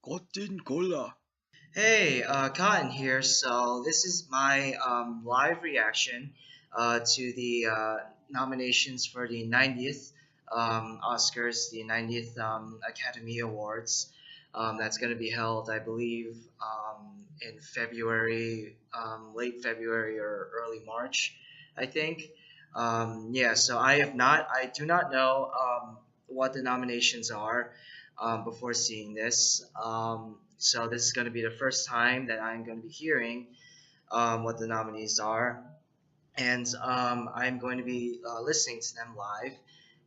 Cotton cola. Hey, Cotton here. So this is my live reaction to the nominations for the 90th Oscars, the 90th Academy Awards. That's going to be held, I believe, in February, late February or early March, I think. Yeah, so I do not know what the nominations are before seeing this. So this is going to be the first time that I'm going to be hearing what the nominees are, and I'm going to be listening to them live.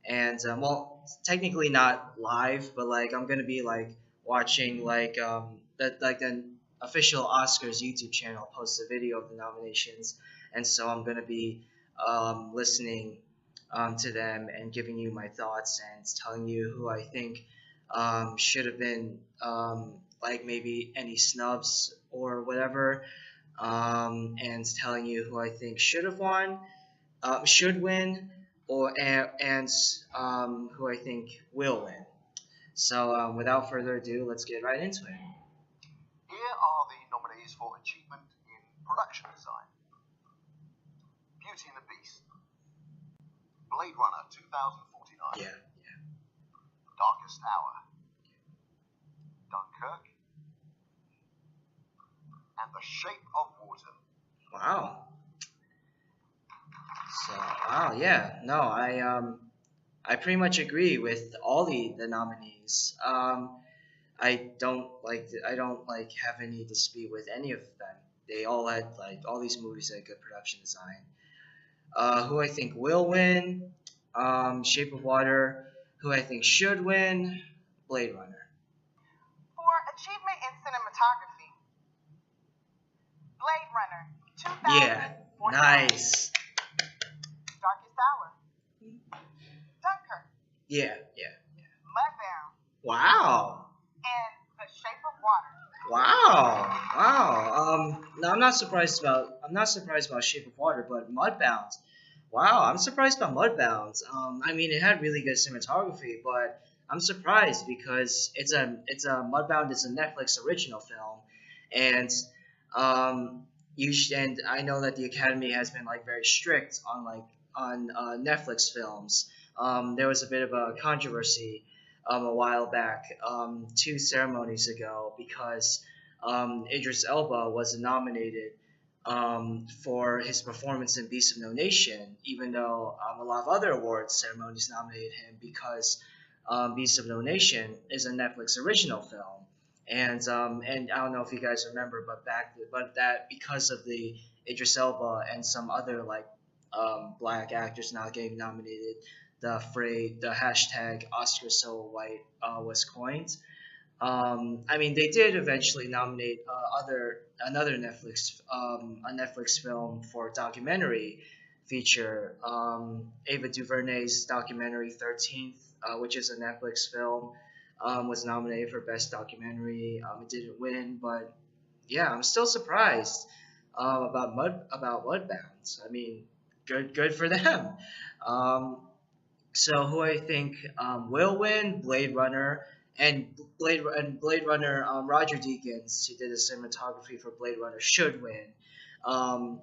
And well, technically not live, but like I'm going to be like watching like an official Oscars YouTube channel posts a video of the nominations, and so I'm going to be listening to them and giving you my thoughts and telling you who I think should have been like maybe any snubs or whatever, and telling you who I think should have won, should win, or and who I think will win. So without further ado, let's get right into it. Here are the nominees for achievement in production design: Beauty and the Beast, Blade Runner 2049, Yeah, Darkest Hour, Dunkirk, and The Shape of Water. wow. So wow, yeah, no, I pretty much agree with all the nominees. I don't like have any dispute with any of them. They all had like all these movies had good production design. Who I think will win, Shape of Water. Who I think should win, Blade Runner. For achievement in cinematography, Blade Runner Yeah, 2049, nice. Darkest Hour, Dunkirk, Yeah. Mudbound, Wow. and The Shape of Water. Wow. No, I'm not surprised about Shape of Water, but Mudbound. Wow, I'm surprised about Mudbound. I mean, it had really good cinematography, but I'm surprised because it's a Mudbound is a Netflix original film, and and I know that the Academy has been like very strict on Netflix films. There was a bit of a controversy a while back, two ceremonies ago, because Idris Elba was nominated for his performance in Beast of No Nation, even though a lot of other awards ceremonies nominated him because Beast of No Nation is a Netflix original film. And I don't know if you guys remember, but that because of the Idris Elba and some other like black actors not getting nominated, the hashtag Oscar So White was coined. I mean, they did eventually nominate another a Netflix film for documentary feature. Ava DuVernay's documentary 13th, which is a Netflix film, was nominated for best documentary. It didn't win, but yeah, I'm still surprised about Mudbound. I mean, good for them. Um, so who I think will win, Blade Runner, Blade Runner, Roger Deakins, who did the cinematography for Blade Runner, should win.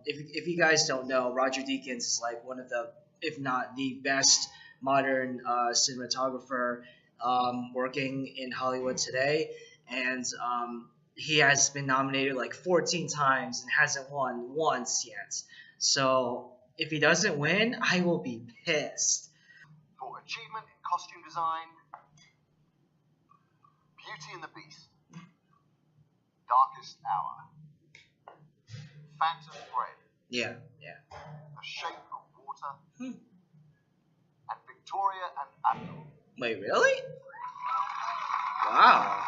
If you guys don't know, Roger Deakins is like one of the, if not the best modern cinematographer working in Hollywood today, and he has been nominated like 14 times and hasn't won once yet. So if he doesn't win, I will be pissed. For achievement in costume design, Beauty and the Beast, Darkest Hour, Phantom Thread, Yeah. The Shape of Water, Hmm. and Victoria and Abdul. Wait, really? Wow.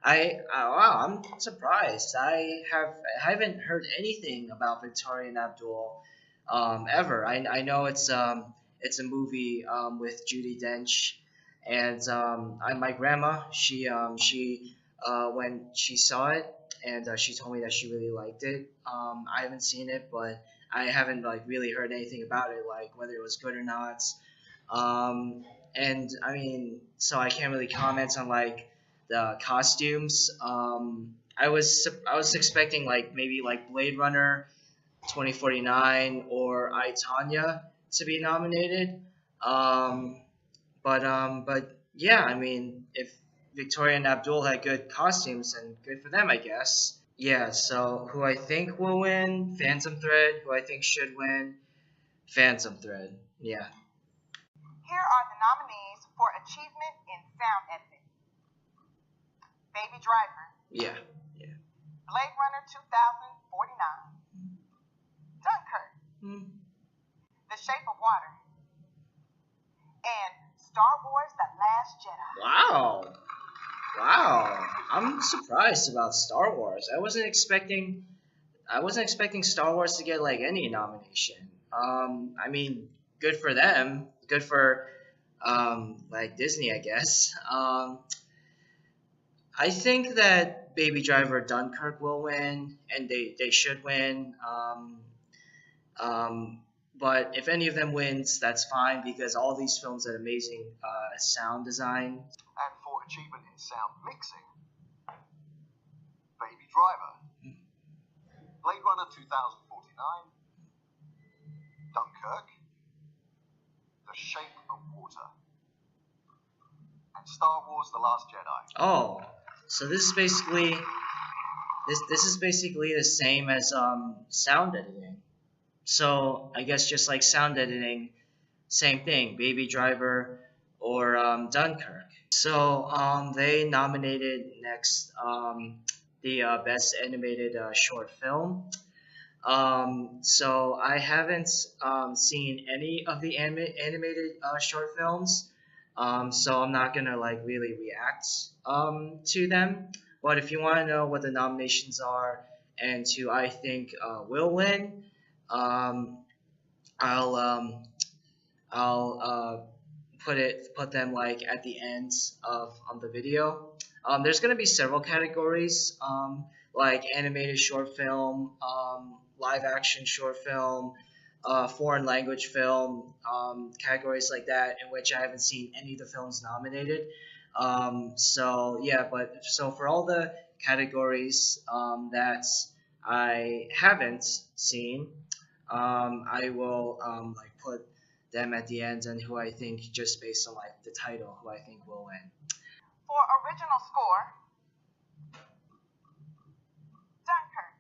Wow, I'm surprised. I haven't heard anything about Victoria and Abdul ever. I know it's a movie with Judy Dench, and my grandma she when she saw it, and she told me that she really liked it. I haven't seen it, but I haven't like really heard anything about it, like whether it was good or not. And I mean, so I can't really comment on like the costumes. I was expecting like maybe like Blade Runner 2049 or I, Tonya to be nominated. Um, but yeah, I mean, if Victoria and Abdul had good costumes, and good for them, I guess. Yeah, so who I think will win, Phantom Thread. Who I think should win, Phantom Thread. Yeah. Here are the nominees for achievement in sound editing: Baby Driver, Yeah. Yeah. Blade Runner 2049, Dunkirk, Hmm. The Shape of Water, and Star Wars: The Last Jedi. Wow. Wow. I'm surprised about Star Wars. I wasn't expecting Star Wars to get like any nomination. I mean, good for them. Good for like Disney, I guess. I think that Baby Driver, Dunkirk will win, and they should win. Um, but if any of them wins, that's fine because all these films had amazing sound design. And for achievement in sound mixing, Baby Driver, Blade Runner 2049, Dunkirk, The Shape of Water, and Star Wars: The Last Jedi. Oh, so this is basically the same as sound editing. So I guess just like sound editing, same thing, Baby Driver or Dunkirk. So they nominated next the best animated short film. So I haven't seen any of the animated short films. So I'm not gonna like really react to them. But if you want to know what the nominations are and who I think will win, um, I'll put them like at the end of the video. There's gonna be several categories, like animated short film, live action short film, foreign language film, categories like that, in which I haven't seen any of the films nominated. So yeah, but so for all the categories that I haven't seen, I will like put them at the end and who I think, just based on like the title, who I think will win. For original score, Dunkirk,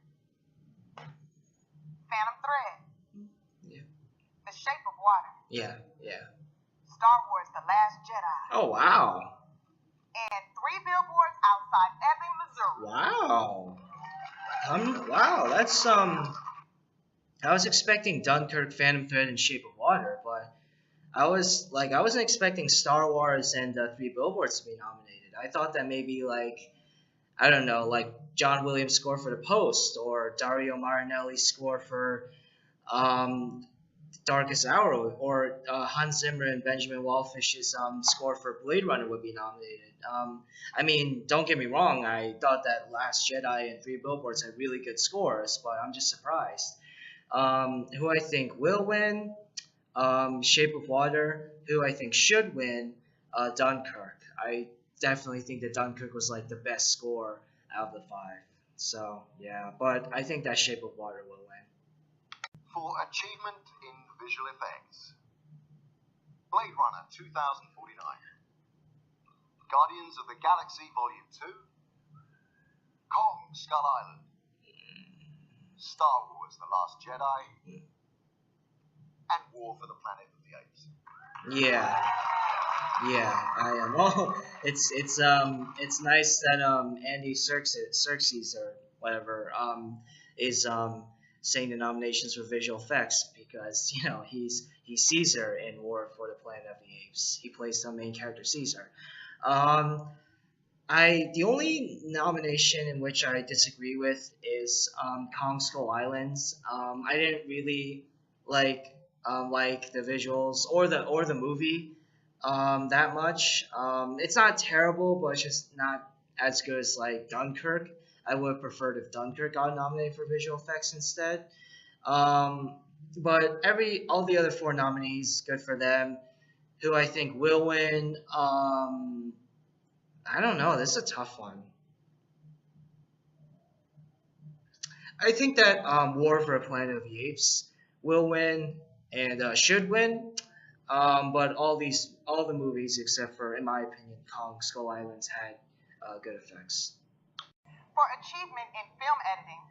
Phantom Thread, Yeah. The Shape of Water, Yeah. Yeah. Star Wars: The Last Jedi, Oh wow. and 3 Billboards Outside Ebbing, Missouri. Wow. Wow. That's I was expecting Dunkirk, Phantom Thread, and Shape of Water, but I wasn't expecting Star Wars and 3 Billboards to be nominated. I thought that maybe like, I don't know, like John Williams' score for The Post or Dario Marianelli's score for um, Darkest Hour, or Hans Zimmer and Benjamin Wallfish's score for Blade Runner would be nominated. I mean, don't get me wrong, I thought that Last Jedi and 3 Billboards had really good scores, but I'm just surprised. Who I think will win, Shape of Water. Who I think should win, Dunkirk. I definitely think that Dunkirk was like the best score out of the 5. So yeah, but I think that Shape of Water will win. For achievement in visual effects, Blade Runner 2049, Guardians of the Galaxy Volume 2, Kong Skull Island, Star Wars: The Last Jedi, and War for the Planet of the Apes. Yeah, yeah, I am. Oh, it's nice that Andy Serkis or whatever is saying the nominations for visual effects, because he's Caesar in War for the Planet of the Apes. He plays the main character Caesar. The only nomination in which I disagree with is Kong Skull Islands. I didn't really like the visuals or the movie that much. It's not terrible, but it's just not as good as like Dunkirk. I would have preferred if Dunkirk got nominated for visual effects instead. But all the other 4 nominees, good for them. Who I think will win, I don't know. This is a tough one. I think that War for the Planet of the Apes will win and should win. But all the movies except for, in my opinion, Kong Skull Islands had good effects. For achievement in film editing,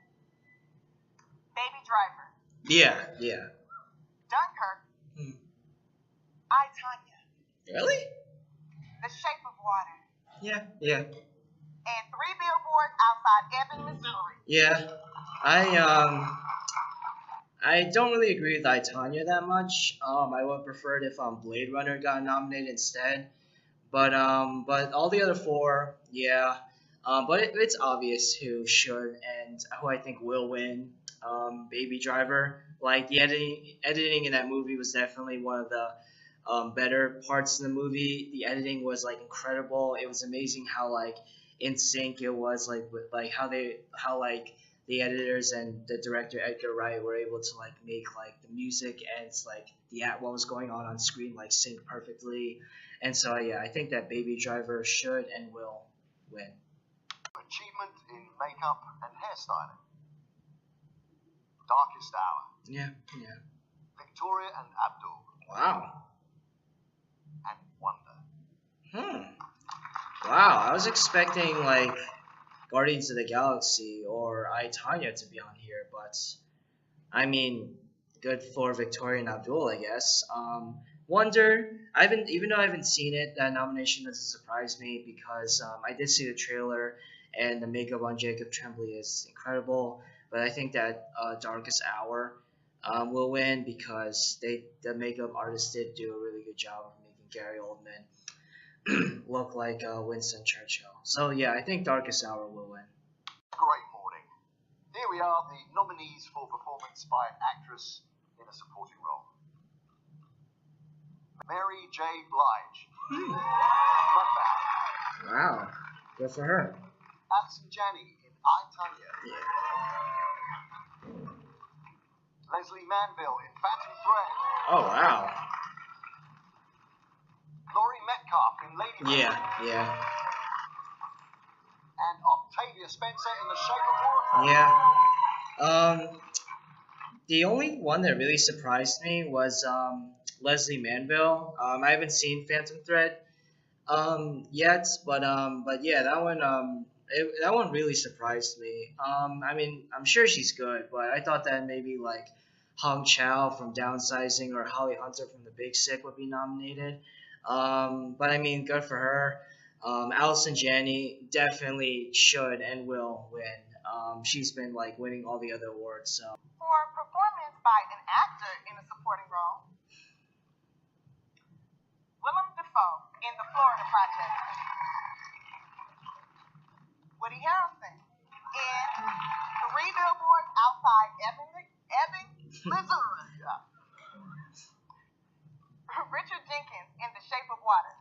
Baby Driver, Yeah, yeah. Dunkirk, Hmm. I, Tonya, Really? The Shape of Water, Yeah, yeah, and Three Billboards Outside Ebbing, Missouri. yeah. I don't really agree with I, Tanya that much. I would prefer it if Blade Runner got nominated instead. But all the other four, yeah. But it's obvious who should and who I think will win. Baby Driver, like the editing in that movie was definitely one of the better parts of the movie. The editing was like incredible. It was amazing how like in sync it was like with like how like the editors and the director Edgar Wright were able to like make like the music and it's like what was going on screen like sync perfectly. And so yeah, I think that Baby Driver should and will win. Achievement in makeup and hairstyling. Darkest Hour. Yeah, yeah. Victoria and Abdul. Wow. And Wonder. Wow, I was expecting like Guardians of the Galaxy or I, Tanya to be on here, but I mean, good for Victoria and Abdul, I guess. Wonder, even though I haven't seen it, that nomination doesn't surprise me because I did see the trailer and the makeup on Jacob Tremblay is incredible. But I think that Darkest Hour will win because the makeup artist did do a really good job of making Gary Oldman look like Winston Churchill. So yeah, I think Darkest Hour will win. Great morning. Here we are, the nominees for performance by an actress in a supporting role. Mary J. Blige. Mudbound. Wow, good for her. Alison Janney in I, Tonya. Yeah. Leslie Manville in Phantom Thread. Oh wow. Laurie Metcalf in Lady Bird. Yeah. And Octavia Spencer in The Shape of Water. Yeah. The only one that really surprised me was Leslie Manville. I haven't seen Phantom Thread yet, but yeah, that one really surprised me. I mean, I'm sure she's good, but I thought that maybe like Hong Chow from Downsizing or Holly Hunter from The Big Sick would be nominated. But I mean, good for her. Allison Janney definitely should and will win. She's been like winning all the other awards. So. For performance by an actor in a supporting role, Willem Dafoe in The Florida Project, Woody Harrelson in Three Billboards Outside Ebbing, Missouri, Richard Jenkins in The Shape of Water,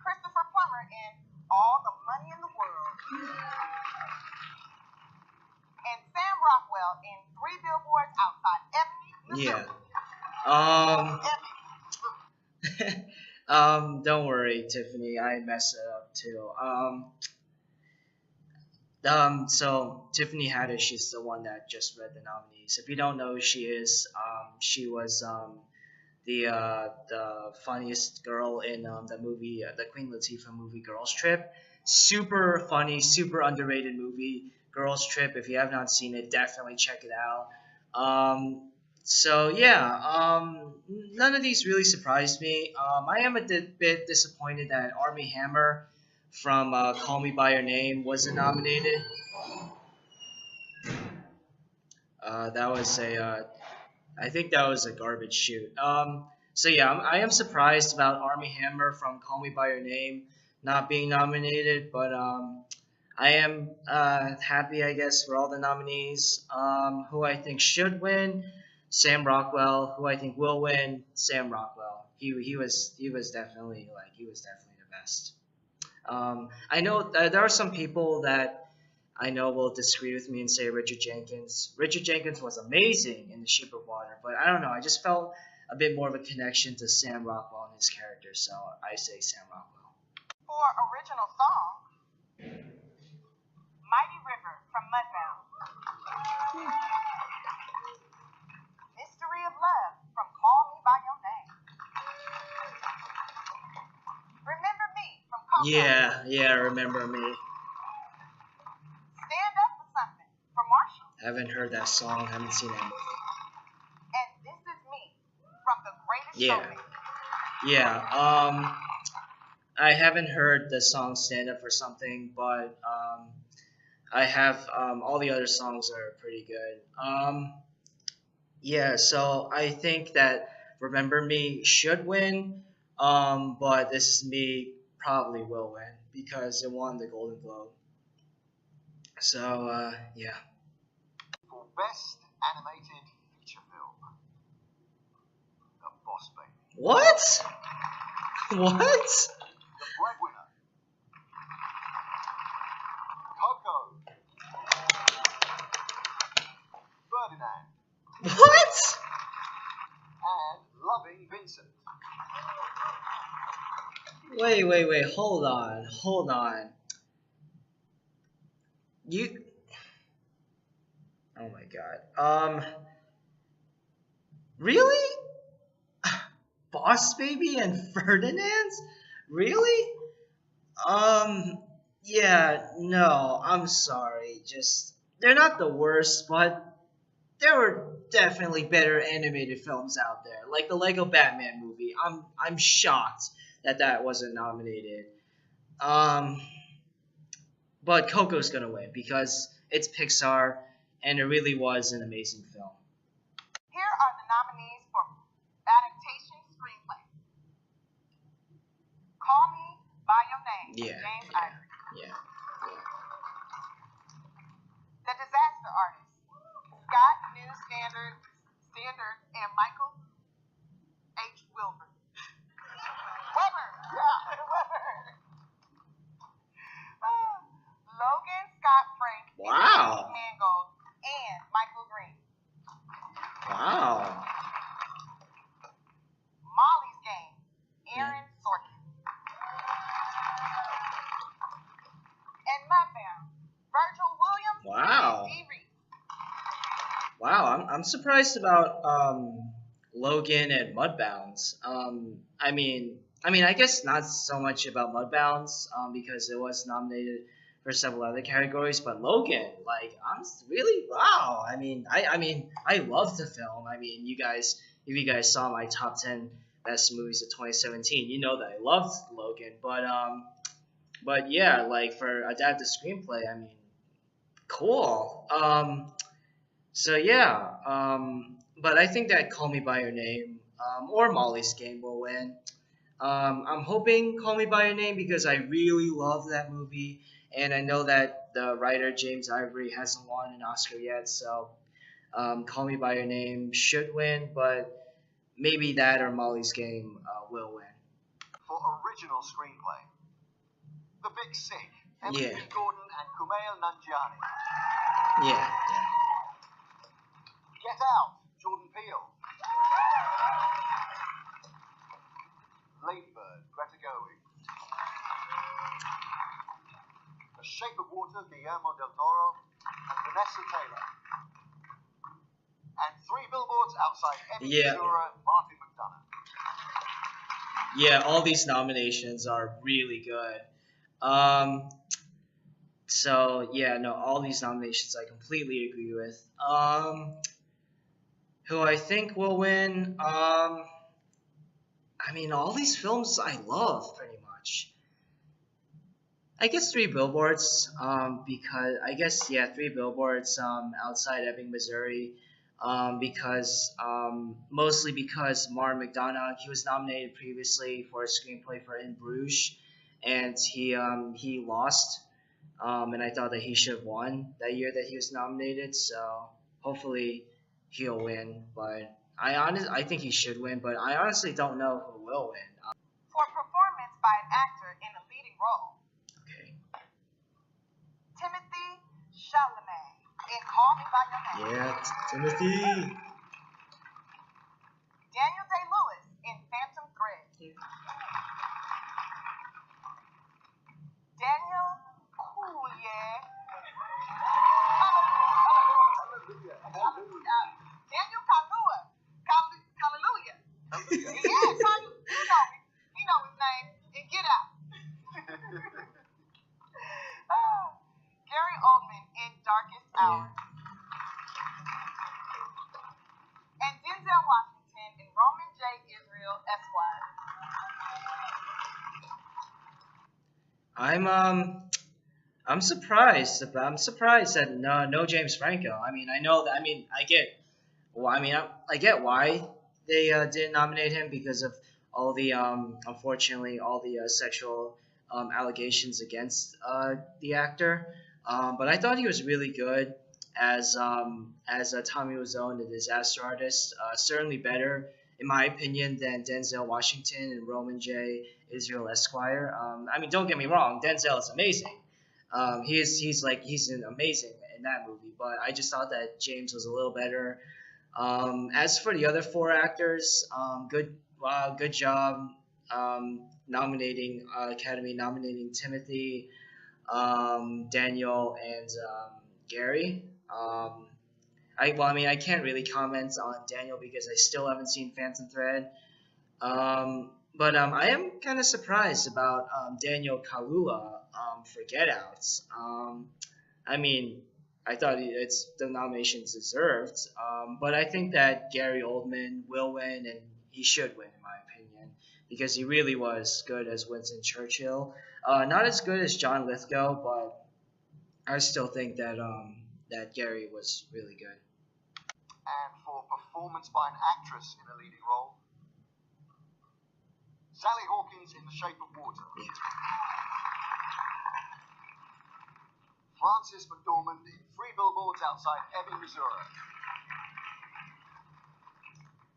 Christopher Plummer in All the Money in the World, and Sam Rockwell in Three Billboards Outside Ebbing, Missouri. Yeah. Don't worry, Tiffany. I messed it up too. So Tiffany Haddish is the one that just read the nominees. If you don't know who she is, she was the funniest girl in the movie, the Queen Latifah movie, Girls Trip. Super funny, super underrated movie, Girls Trip. If you have not seen it, definitely check it out. So yeah, none of these really surprised me. I am a bit disappointed that Armie Hammer from Call Me by Your Name wasn't nominated. I think that was a garbage shoot. So yeah, I am surprised about Armie Hammer from Call Me by Your Name not being nominated, but I am happy, I guess, for all the nominees. Who I think should win, Sam Rockwell. Who I think will win, Sam Rockwell. He was definitely the best. I know there are some people that I know will disagree with me and say Richard Jenkins. Richard Jenkins was amazing in The Shape of Water, but I don't know. I just felt a bit more of a connection to Sam Rockwell and his character. So I say Sam Rockwell. For original song, Mighty River from Mudbound. Mystery of Love from Call Me By Your Name. Remember Me from Coco. Yeah, Remember Me. Stand Up For Something from Marshall. Haven't heard that song, haven't seen that movie. And This Is Me from The Greatest Showman. Yeah, I haven't heard the song Stand Up For Something, but I have all the other songs are pretty good. Yeah, so I think that Remember Me should win, but This Is Me probably will win because it won the Golden Globe. So, yeah. For Best Animated Feature Film, The Boss Baby. What? What? The Breadwinner. Coco. Ferdinand. What? And Loving Vincent. Wait, hold on. Oh my god. Really? Boss Baby and Ferdinand's? Really? Yeah, no, I'm sorry. Just, they're not the worst, but there were definitely better animated films out there. Like the Lego Batman movie. I'm shocked that wasn't nominated. But Coco's gonna win because it's Pixar and it really was an amazing film. Here are the nominees for Adaptation Screenplay. Call Me By Your Name, James Ivory. Yeah. The Disaster Artist, Scott Standard, and Michael H. Wilbur. Weber. Yeah, Weber. Logan Scott Frank. Wow. Mangold and Michael Green. Wow. Molly's Game, Aaron Sorkin. And Mudbound, Virgil Williams. Wow. And D. Reed. Wow, I'm surprised about Logan and Mudbounds. I guess not so much about Mudbounds because it was nominated for several other categories, but Logan, like, I'm really wow. I love the film. If you guys saw my top 10 best movies of 2017, you know that I loved Logan. But yeah, like for adapted screenplay, cool. So yeah, but I think that Call Me By Your Name or Molly's Game will win. I'm hoping Call Me By Your Name because I really love that movie, and I know that the writer James Ivory hasn't won an Oscar yet, so Call Me By Your Name should win, but maybe that or Molly's Game will win. For original screenplay, The Big Sick, Emily Yeah. B. Gordon and Kumail Nanjiani. Yeah. Get Out, Jordan Peele. Ladybird, Greta Gerwig. The Shape of Water, Guillermo del Toro and Vanessa Taylor. And Three Billboards Outside Ebbing, Yeah. Missouri, Martin McDonough. Yeah, all these nominations are really good. So yeah, no, all these nominations I completely agree with. Who I think will win? All these films I love pretty much. I guess Three Billboards, because Three Billboards outside Ebbing, Missouri, mostly because Martin McDonough, he was nominated previously for a screenplay for In Bruges, and he lost, and I thought that he should have won that year that he was nominated. So hopefully he'll win, but I think he should win, but I honestly don't know who will win. For performance by an actor in a leading role, Okay. Timothy Chalamet in Call Me By Your Name. Yeah, Timothy. Daniel Day-Lewis in Phantom Thread. Daniel Kaluuya. Daniel Kaluuya. Hallelujah. Yeah, you know his name. And Get Out. Gary Oldman in Darkest Hour. And Denzel Washington in Roman J. Israel Esquire. I'm surprised. I'm surprised that no James Franco. I mean, I know that. I mean, I get. Well, I mean, I get why they didn't nominate him because of all the unfortunately all the sexual allegations against the actor. But I thought he was really good as Tommy Wiseau in The Disaster Artist. Certainly better, in my opinion, than Denzel Washington and Roman J. Israel Esquire. I mean, don't get me wrong, Denzel is amazing. He's an amazing in that movie, but I just thought that James was a little better. As for the other four actors, good job nominating Academy nominating Timothy, Daniel, and Gary. I mean, I can't really comment on Daniel because I still haven't seen Phantom Thread. But I am kind of surprised about Daniel Kaluuya for Get Out. I mean, I thought it's the nominations deserved, but I think that Gary Oldman will win, and he should win, in my opinion, because he really was good as Winston Churchill. Not as good as John Lithgow, but I still think that that Gary was really good. And for performance by an actress in a leading role, Sally Hawkins in The Shape of Water. Yeah. Frances McDormand in Three Billboards Outside Ebbing, Missouri.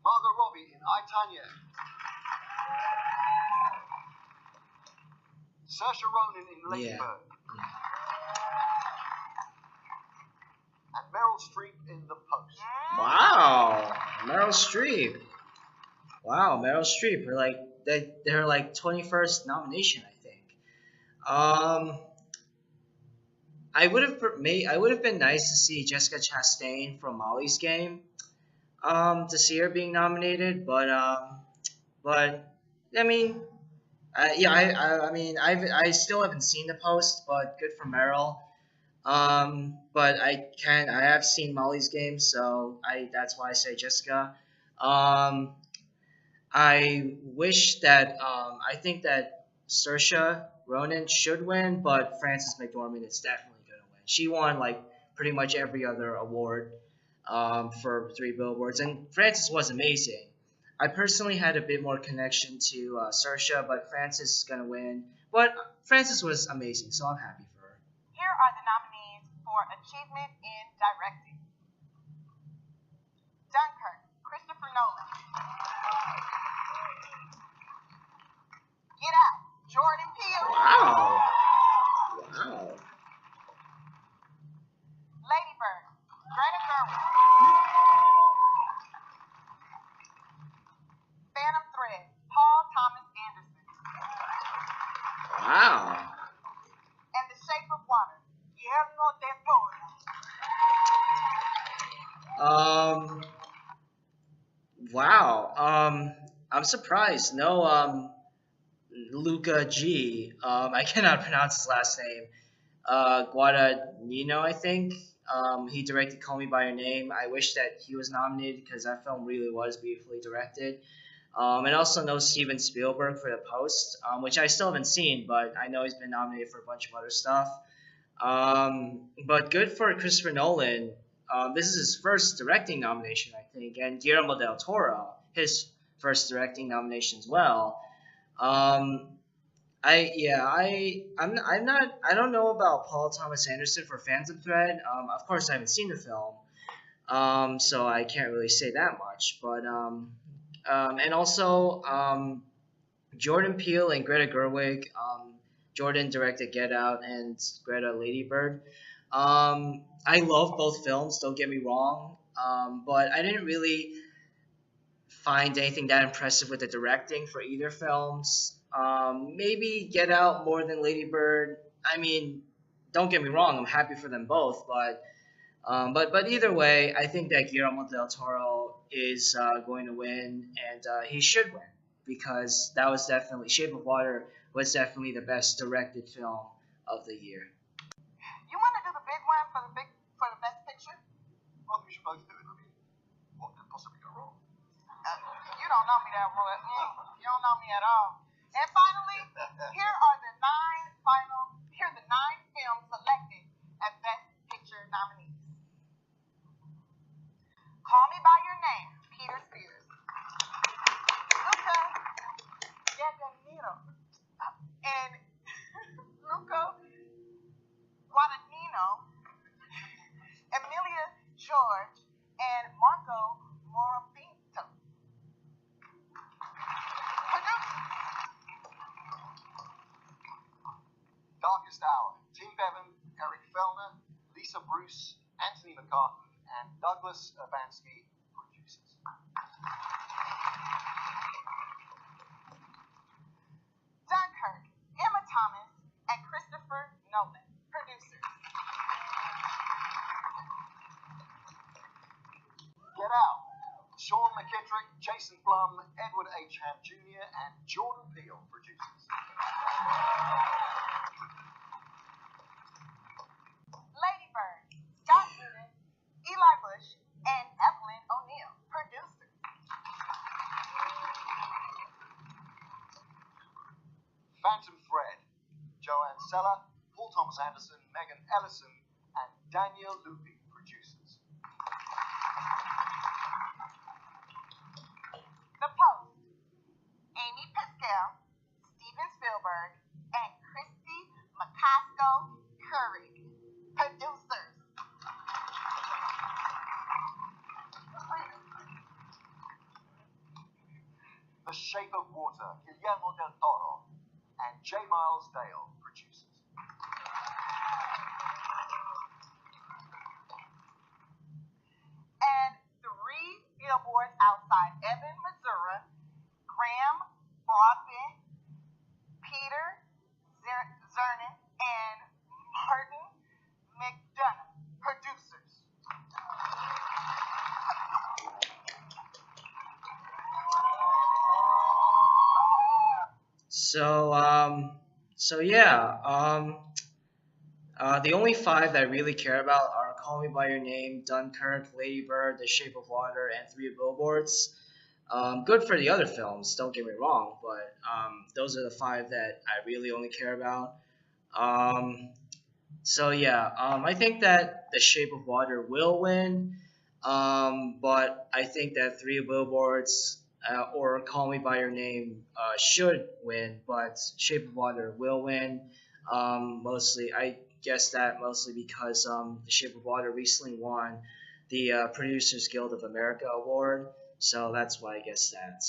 Margot Robbie in I, Tonya. Saoirse Ronan in Lady Yeah. Bird. And Meryl Streep in The Post. Wow, Meryl Streep. Wow, Meryl Streep. They're like 21st nomination, I think. I would have been nice to see Jessica Chastain from Molly's Game, to see her being nominated, but I mean, I still haven't seen The Post, but good for Meryl. But I have seen Molly's Game, so that's why I say Jessica. I wish that I think that Saoirse Ronan should win, but Frances McDormand is definitely gonna win. She won like pretty much every other award for Three Billboards, and Frances was amazing. I personally had a bit more connection to Saoirse, but Frances is gonna win. But Frances was amazing, so I'm happy for her. Here are the nominees for Achievement in Directing. Dunkirk, Christopher Nolan. Get Out, Jordan Peele. Wow. Lady Bird, Greta Gerwig. Phantom Thread, Paul Thomas Anderson. Wow. And The Shape of Water, Guillermo del Toro. Wow. I'm surprised. No, Luca G. I cannot pronounce his last name. Guadagnino, I think. He directed Call Me by Your Name. I wish that he was nominated because that film really was beautifully directed. And also no Steven Spielberg for The Post, which I still haven't seen, but I know he's been nominated for a bunch of other stuff. But good for Christopher Nolan. This is his first directing nomination, I think, and Guillermo del Toro, his first directing nomination as well. I don't know about Paul Thomas Anderson for Phantom Thread. Of course, I haven't seen the film, so I can't really say that much. But and also Jordan Peele and Greta Gerwig. Jordan directed Get Out and Greta Lady Bird. I love both films. Don't get me wrong, but I didn't really find anything that impressive with the directing for either films. Maybe Get Out more than Lady Bird. I mean, don't get me wrong, I'm happy for them both, but either way, I think that Guillermo del Toro is going to win, and he should win because that was definitely Shape of Water was definitely the best directed film of the year. You want to do the big one for the best picture? Well, we should both do it. I mean, what could possibly go wrong? You don't know me that well. You don't know me at all. And finally, here are the nine films selected as best picture nominees. Call Me by Your Name, Peter Spears. Luca Guadagnino and Luca Guadagnino, Emilia George, and Marco Morabito. Darkest Hour. Tim Bevan, Eric Fellner, Lisa Bruce, Anthony McCartan, and Douglas Urbanski producers. Dunkirk, Emma Thomas, and Christopher Nolan, producers. Get Out. Sean McKittrick, Jason Blum, Edward H. Ham Jr., and Jordan Peele producers. Lady Bird, Scott Uden, Eli Bush, and Evelyn O'Neill, producers. Phantom Thread. Joanne Seller, Paul Thomas Anderson, Megan Ellison, and Daniel Lupi producers. The Post, Amy Pascal, Steven Spielberg, and Christy McCaskill Curry, producers. The Shape of Water, Guillermo del Toro, and J. Miles Dale producers. And 3 billboards outside Ebbing, Missouri, Graham Broadbent, Peter Zernin, and Martin McDonough, producers. So yeah, the only 5 that I really care about are Call Me by Your Name, Dunkirk, Lady Bird, The Shape of Water, and 3 Billboards. Good for the other films, don't get me wrong, but those are the 5 that I really only care about. So yeah, I think that The Shape of Water will win, but I think that 3 Billboards or Call Me by Your Name should win, but Shape of Water will win. Mostly, I guess that mostly because The Shape of Water recently won the Producers Guild of America award, so that's why I guess that.